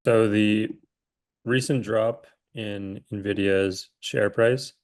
So the recent drop in NVIDIA's share price,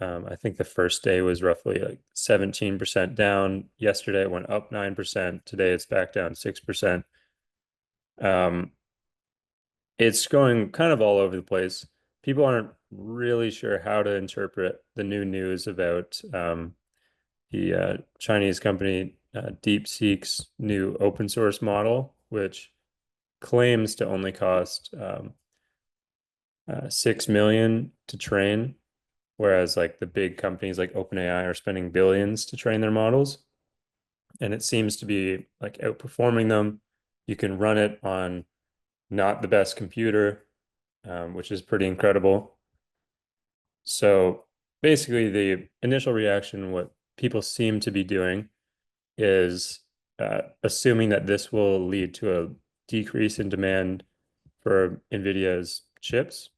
I think the first day was roughly like 17% down. Yesterday it went up 9%. Today it's back down 6%. Um, it's going kind of all over the place. People aren't really sure how to interpret the new news about the Chinese company DeepSeek's new open source model, which claims to only cost 6 million to train, whereas like the big companies like OpenAI are spending billions to train their models, and it seems to be like outperforming them. You can run it on not the best computer, which is pretty incredible. So basically, the initial reaction, what people seem to be doing is assuming that this will lead to a decrease in demand for NVIDIA's chips.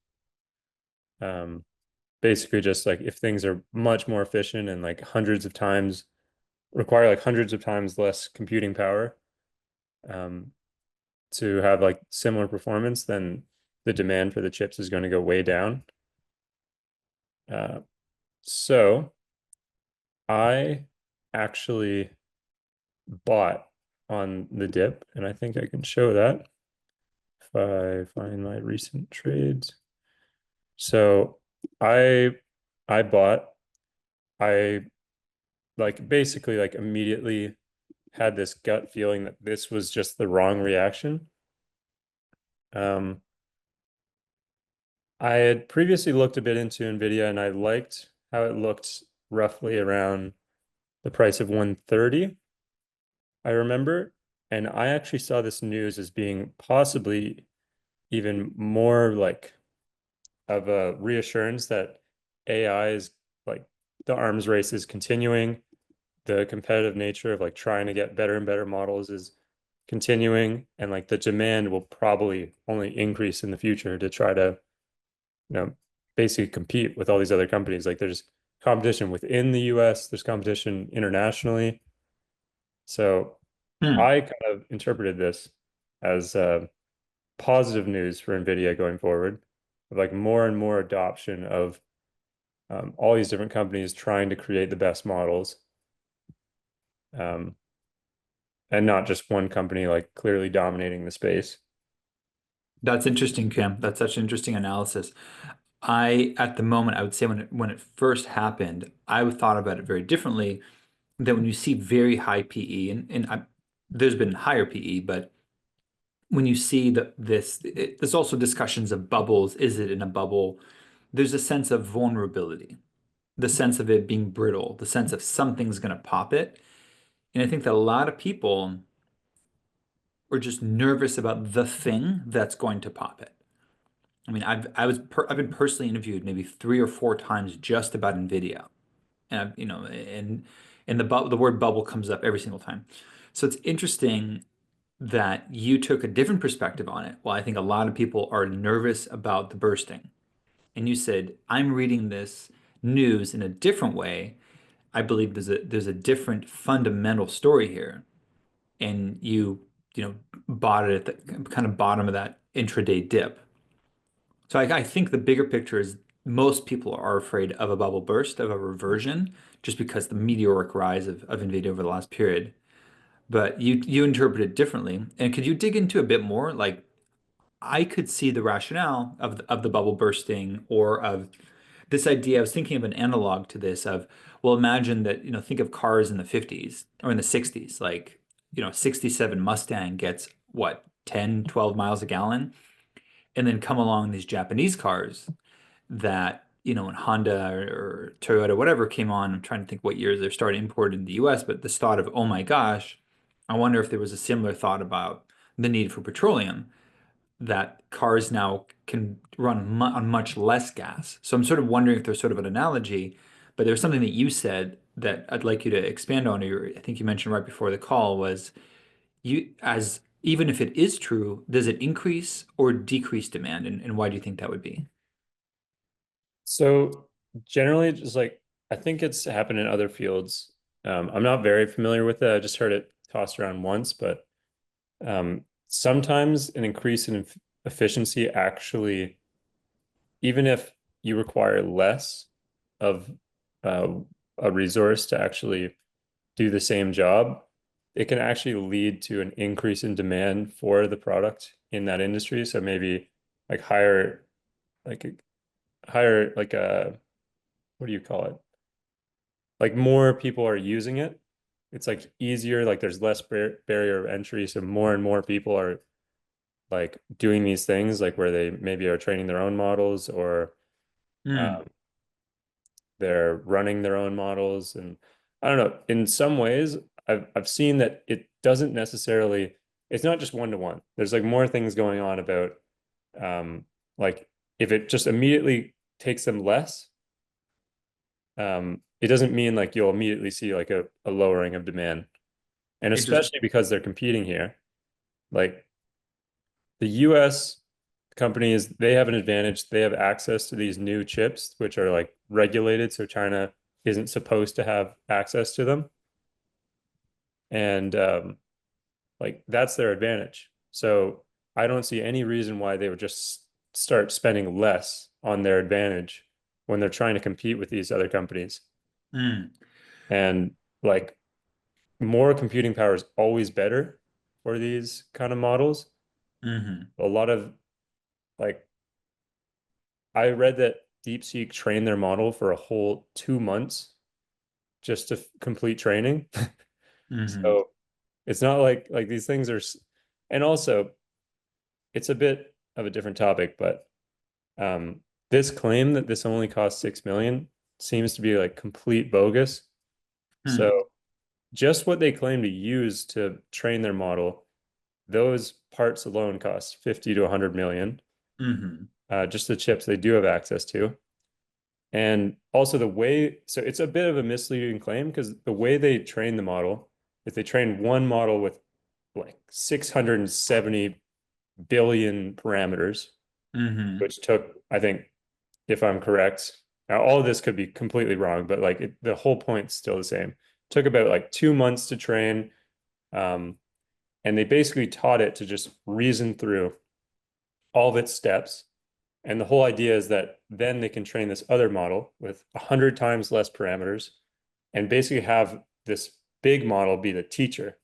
Um, Basically just like if things are much more efficient and like hundreds of times require like hundreds of times less computing power um, to have like similar performance, then the demand for the chips is going to go way down. Uh, so I actually bought on the dip, and I think I can show that if I find my recent trades. So I I bought, I like basically like immediately had this gut feeling that this was just the wrong reaction. Um, I had previously looked a bit into NVIDIA and I liked how it looked roughly around the price of 130, I remember. And I actually saw this news as being possibly even more like of a reassurance that AI is like the arms race is continuing. The competitive nature of like trying to get better and better models is continuing, and like the demand will probably only increase in the future to try to, basically compete with all these other companies. Like there's competition within the US, there's competition internationally. So Hmm. I kind of interpreted this as positive news for NVIDIA going forward, of like more and more adoption of all these different companies trying to create the best models. Um, and not just one company like clearly dominating the space. That's interesting, Kim. That's such an interesting analysis. At the moment, I would say when it first happened, I thought about it very differently. That when you see very high PE, there's been higher PE, but when you see there's also discussions of bubbles. Is it in a bubble? There's a sense of vulnerability, the sense of it being brittle, the sense of something's going to pop it. And I think that a lot of people are just nervous about the thing that's going to pop it. I mean, I've been personally interviewed maybe 3 or 4 times just about NVIDIA, and and the word bubble comes up every single time. So it's interesting that you took a different perspective on it. Well, I think a lot of people are nervous about the bursting, and you said I'm reading this news in a different way. I believe there's a different fundamental story here, and you bought it at the kind of bottom of that intraday dip. So I think the bigger picture is most people are afraid of a bubble burst, of a reversion, just because the meteoric rise of NVIDIA over the last period. But you interpret it differently. And could you dig into a bit more? Like I could see the rationale of the bubble bursting or of this idea. I was thinking of an analog to this of, well, imagine that, think of cars in the 50s or in the 60s, like, 67 Mustang gets what, 10, 12 miles a gallon? And then come along these Japanese cars that, when Honda or Toyota, whatever came on, I'm trying to think what years they're starting imported in the US, but this thought of, oh my gosh, I wonder if there was a similar thought about the need for petroleum, that cars now can run mu on much less gas. So I'm sort of wondering if there's sort of an analogy, but there's something that you said that I'd like you to expand on, or I think you mentioned right before the call was as even if it is true, does it increase or decrease demand? And why do you think that would be? So generally, just like I think it's happened in other fields. I'm not very familiar with it. I just heard it tossed around once, but sometimes an increase in efficiency actually, even if you require less of uh, a resource to actually do the same job, it can actually lead to an increase in demand for the product in that industry. So maybe like like higher like a what do you call it? Like more people are using it. It's like easier, like there's less barrier of entry, so more and more people are like doing these things, like where they maybe are training their own models or Mm, um, they're running their own models. And I don't know, in some ways, I've seen that it doesn't necessarily, it's not just one to one. There's like more things going on about um, like if it just immediately takes them less, it doesn't mean like you'll immediately see like a lowering of demand. And it just especially because they're competing here, like the US companies, they have an advantage. They have access to these new chips, which are like regulated. So China isn't supposed to have access to them. And like that's their advantage. So I don't see any reason why they would just start spending less on their advantage when they're trying to compete with these other companies. mm, And like more computing power is always better for these kind of models. hmm A lot of like I read that DeepSeek trained their model for a whole 2 months just to complete training. hmm So it's not like these things are, and also it's a bit of a different topic, but this claim that this only costs 6 million seems to be like complete bogus. hmm So just what they claim to use to train their model, those parts alone cost 50 to 100 million. hmm Just the chips they do have access to. And also the way, so it's a bit of a misleading claim because the way they train the model is they train one model with like 670 billion parameters, hmm which took, I think, if I'm correct, now all of this could be completely wrong, but like the whole point's still the same. Took about like 2 months to train. Um, and they basically taught it to just reason through all of its steps. And the whole idea is that then they can train this other model with 100 times less parameters and basically have this big model be the teacher.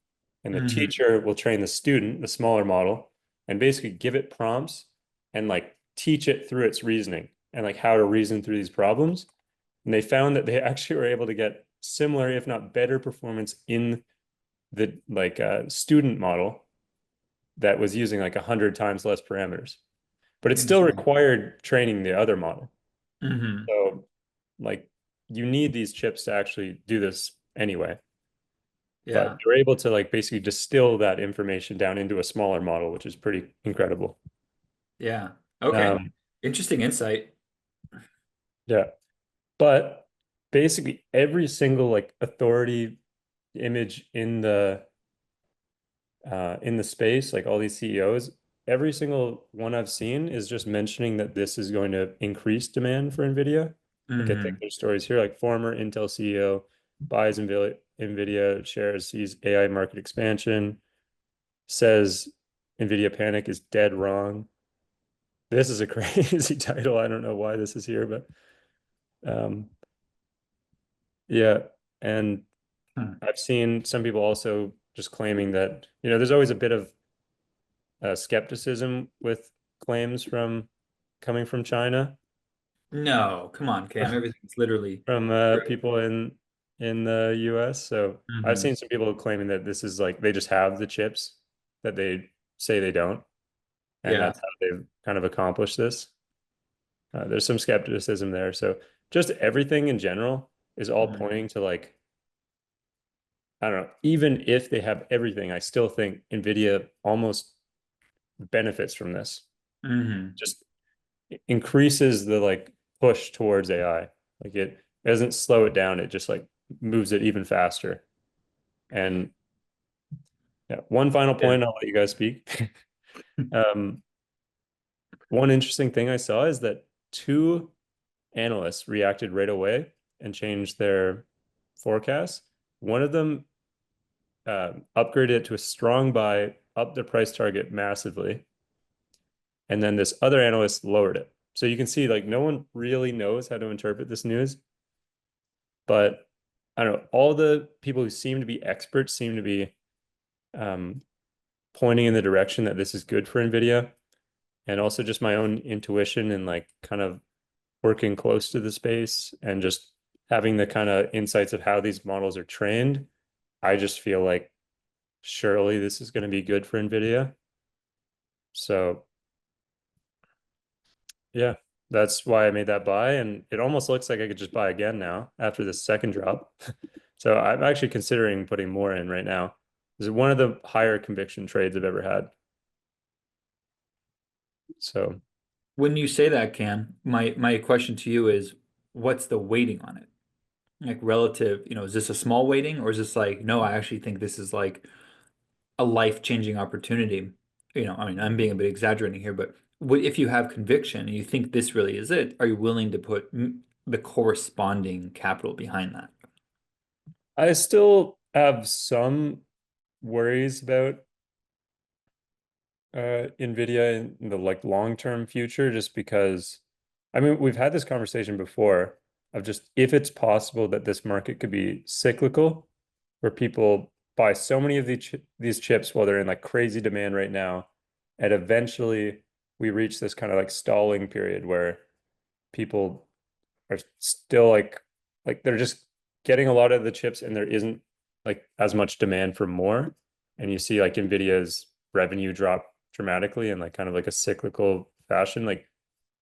And the hmm teacher will train the student, the smaller model, and basically give it prompts and like teach it through its reasoning and like how to reason through these problems. And they found that they actually were able to get similar, if not better performance in the like student model that was using like 100 times less parameters, but it still Interesting. required training the other model. hmm So, like, you need these chips to actually do this anyway. But Yeah. you're able to like basically distill that information down into a smaller model, which is pretty incredible. Yeah. Okay. Um, Interesting insight. yeah, but basically every single like authority image in the space, like all these CEOs, every single one I've seen is just mentioning that this is going to increase demand for NVIDIA. Like I think hmm there's stories here, like former Intel CEO buys NVIDIA shares, sees AI market expansion, says NVIDIA panic is dead wrong. This is a crazy title. I don't know why this is here, but um, yeah. And Hmm. I've seen some people also just claiming that, there's always a bit of skepticism with claims from coming from China, No, come on, Cam. Everything's literally from true. people in the US. So I've hmm seen some people claiming that this is like they just have the chips that they say they don't, and Yeah. that's how they've kind of accomplished this. There's some skepticism there. So just everything in general is all hmm pointing to like, I don't know, even if they have everything, I still think NVIDIA almost benefits from this. hmm Just increases the like push towards AI. Like it doesn't slow it down, it just like moves it even faster. And yeah, one final Yeah. point, I'll let you guys speak. Um, one interesting thing I saw is that two analysts reacted right away and changed their forecast. One of them upgraded it to a strong buy, up the price target massively. and then this other analyst lowered it. So you can see like no one really knows how to interpret this news, but I don't know, all the people who seem to be experts seem to be um, pointing in the direction that this is good for NVIDIA. And also just my own intuition and like kind of working close to the space and just having the kind of insights of how these models are trained. I just feel like surely this is going to be good for NVIDIA. So yeah, that's why I made that buy. And it almost looks like I could just buy again now after this second drop. So I'm actually considering putting more in right now. This is one of the higher conviction trades I've ever had. So When you say that, Cam, my question to you is, what's the weighting on it? Like relative, is this a small weighting or is this like, no, I actually think this is like a life-changing opportunity? I mean, I'm being a bit exaggerating here, but if you have conviction and you think this really is it, are you willing to put the corresponding capital behind that? I still have some worries about NVIDIA in the like long-term future, just because I mean we've had this conversation before of just if it's possible that this market could be cyclical, where people buy so many of these chips while they're in like crazy demand right now, and eventually we reach this kind of like stalling period where people are still like they're just getting a lot of the chips and there isn't like as much demand for more. And you see like Nvidia's revenue drop dramatically in like kind of like a cyclical fashion. Like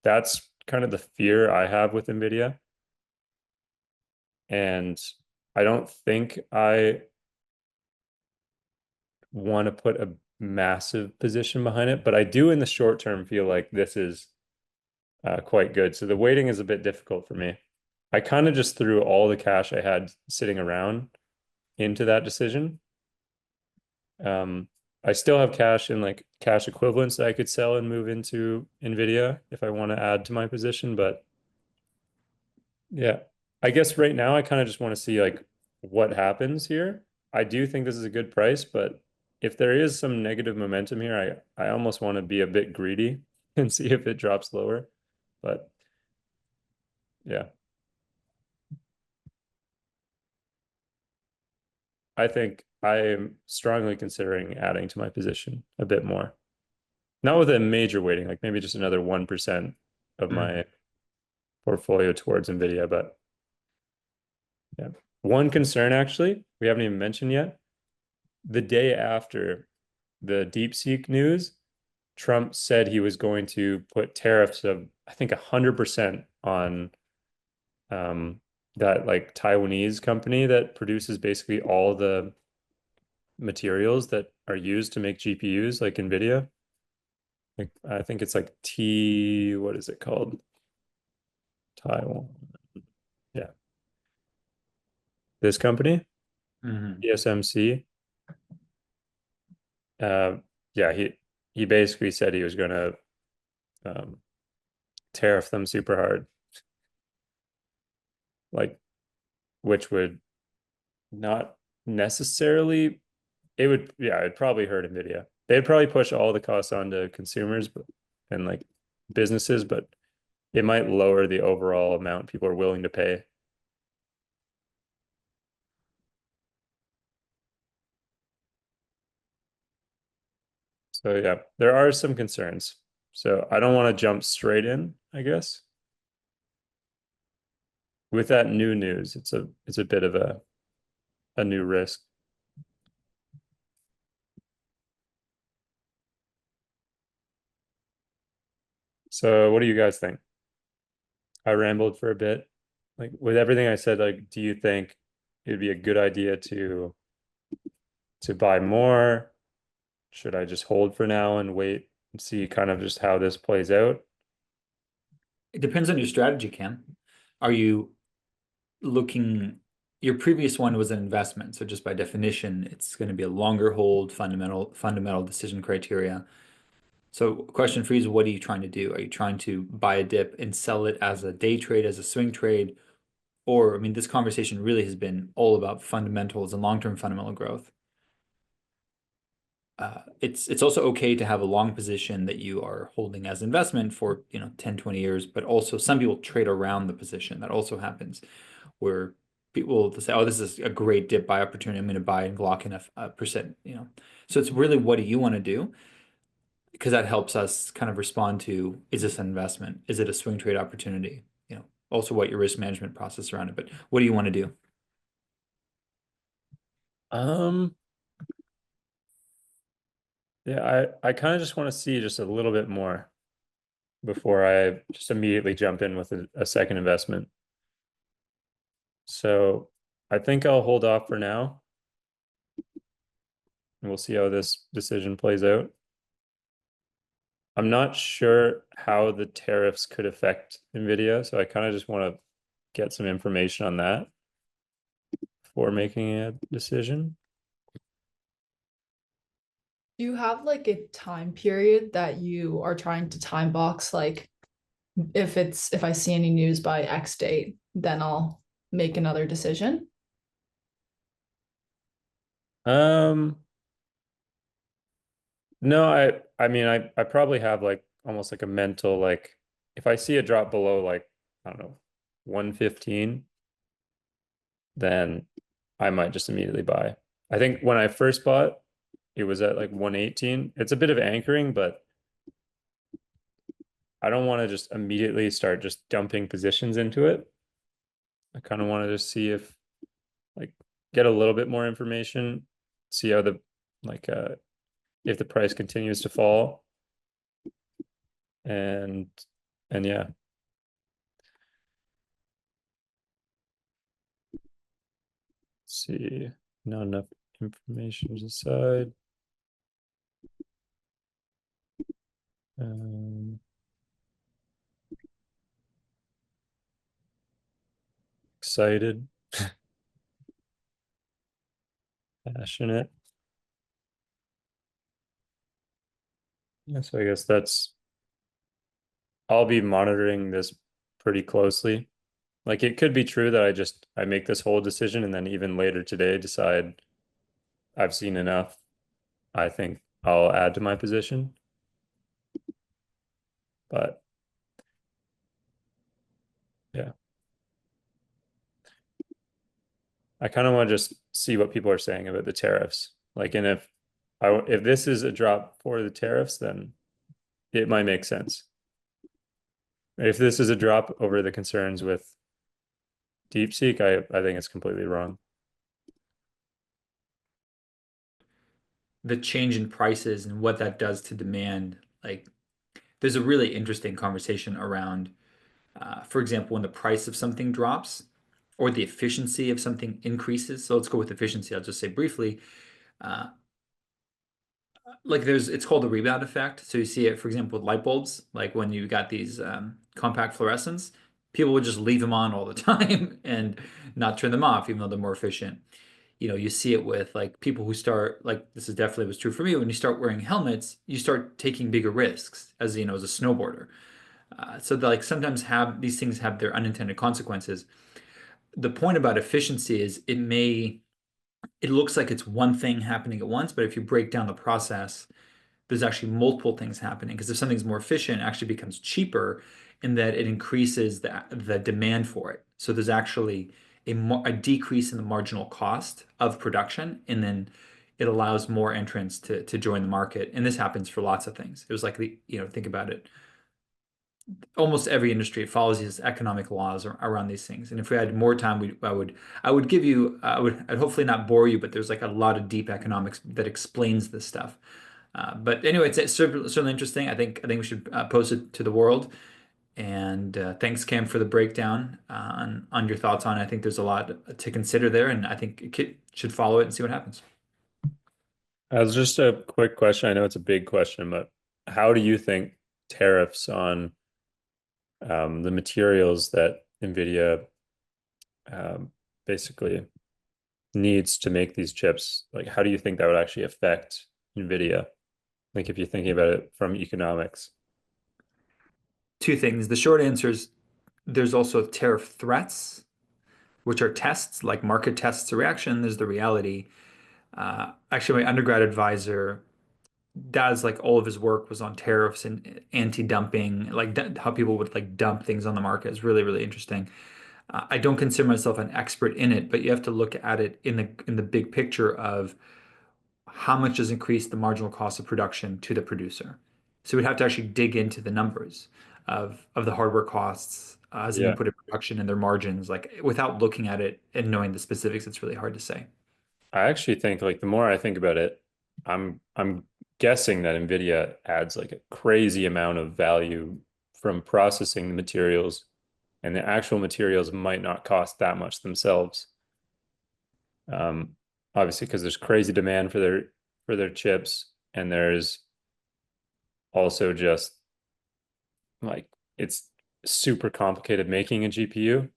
that's kind of the fear I have with Nvidia. And I don't think I want to put a massive position behind it, but I do in the short term feel like this is quite good. So the waiting is a bit difficult for me. I kind of just threw all the cash I had sitting around into that decision. Um, I still have cash in like cash equivalents that I could sell and move into NVIDIA if I want to add to my position. But yeah, I guess right now I kind of just want to see like what happens here. I do think this is a good price, but if there is some negative momentum here, I almost want to be a bit greedy and see if it drops lower. But yeah, I think I am strongly considering adding to my position a bit more. Not with a major weighting, like maybe just another 1% of Mm. my portfolio towards NVIDIA. But yeah, one concern actually, we haven't even mentioned yet. The day after the DeepSeek news, Trump said he was going to put tariffs of, I think, 100% on um, that like Taiwanese company that produces basically all the materials that are used to make GPUs, like NVIDIA. Like, I think it's like what is it called? Taiwan. Yeah. This company, Mhm. TSMC. Uh, yeah, he basically said he was going to um, tariff them super hard, like which would not necessarily it would yeah it'd probably hurt Nvidia. They'd probably push all the costs onto consumers and like businesses, but it might lower the overall amount people are willing to pay. So yeah, there are some concerns. So I don't want to jump straight in, I guess. With that new news, it's a bit of a new risk. So what do you guys think? I rambled for a bit. Like with everything I said, like do you think it'd be a good idea to buy more? Should I just hold for now and wait and see kind of just how this plays out? It depends on your strategy, Cam. Are you looking, your previous one was an investment, so just by definition, it's going to be a longer hold, fundamental decision criteria. So question for you is what are you trying to do? Are you trying to buy a dip and sell it as a day trade, as a swing trade? Or, I mean, this conversation really has been all about fundamentals and long-term fundamental growth. it's also okay to have a long position that you are holding as investment for, 10, 20 years, but also some people trade around the position. That also happens where people will say, oh, this is a great dip buy opportunity. I'm going to buy and lock in a percent. So it's really what do you want to do? Because that helps us kind of respond to, is this an investment? Is it a swing trade opportunity? Also what your risk management process around it. But what do you want to do? Um, yeah, I kind of just want to see just a little bit more before I just immediately jump in with a second investment. So I think I'll hold off for now and we'll see how this decision plays out. I'm not sure how the tariffs could affect NVIDIA, so I kind of just want to get some information on that before making a decision. Do you have like a time period that you are trying to time box? Like if I see any news by X date, then I'll make another decision. Um, no, I mean I probably have like almost like a mental like if I see a drop below like I don't know 115, then I might just immediately buy. I think when I first bought, it was at like 118. It's a bit of anchoring, but I don't want to just immediately start just dumping positions into it. I kind of want to just see if like get a little bit more information, see how the like if the price continues to fall and yeah. Let's see. Not enough information to decide. Um, excited, passionate. Yeah, so I guess I'll be monitoring this pretty closely. Like it could be true that I make this whole decision and then even later today decide I've seen enough. I think I'll add to my position. But yeah, I kind of want to just see what people are saying about the tariffs. Like, and if this is a drop for the tariffs, then it might make sense. If this is a drop over the concerns with DeepSeek, I think it's completely wrong. The change in prices and what that does to demand. Like, there's a really interesting conversation around, for example, when the price of something drops or the efficiency of something increases. So let's go with efficiency. I'll just say briefly, uh, like it's called the rebound effect. So you see it, for example, with light bulbs, like when you got these compact fluorescents, people would just leave them on all the time and not turn them off, even though they're more efficient. You see it with like people who start like this is definitely was true for me. When you start wearing helmets, you start taking bigger risks as as a snowboarder. So like sometimes have these things have their unintended consequences. The point about efficiency is it looks like it's one thing happening at once, but if you break down the process, there's actually multiple things happening because if something's more efficient, it actually becomes cheaper in that it increases the demand for it. So there's actually a decrease in the marginal cost of production, and then it allows more entrants to join the market. And this happens for lots of things. It was like think about it. Almost every industry follows these economic laws around these things. And if we had more time, I would give you, I'd hopefully not bore you, but there's like a lot of deep economics that explains this stuff. But anyway, it's certainly interesting. I think we should post it to the world. And thanks, Cam, for the breakdown on your thoughts on it. I think there's a lot to consider there, and I think Kit should follow it and see what happens. As just a quick question, I know it's a big question, but how do you think tariffs on the materials that NVIDIA um, basically needs to make these chips, like how do you think that would actually affect NVIDIA? Like if you're thinking about it from economics. Two things. The short answer is there's also tariff threats, which are tests like market tests to reaction. There's the reality. Actually, my undergrad advisor Dad's like all of his work was on tariffs and anti-dumping, like how people would like dump things on the market is really, really interesting. I don't consider myself an expert in it, but you have to look at it in the big picture of how much does increase the marginal cost of production to the producer. So we'd have to actually dig into the numbers of the hardware costs as an Yeah. input in production and their margins. Like without looking at it and knowing the specifics, it's really hard to say. I actually think like the more I think about it, I'm guessing that NVIDIA adds like a crazy amount of value from processing the materials, and the actual materials might not cost that much themselves. Um, Obviously, because there's crazy demand for their chips, and there's also just like it's super complicated making a GPU,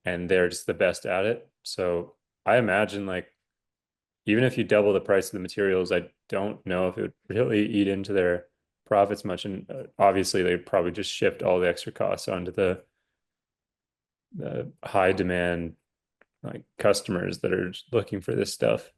and they're just the best at it. So I imagine like even if you double the price of the materials, I don't know if it would really eat into their profits much. And obviously, they probably just shift all the extra costs onto the high demand like customers that are looking for this stuff.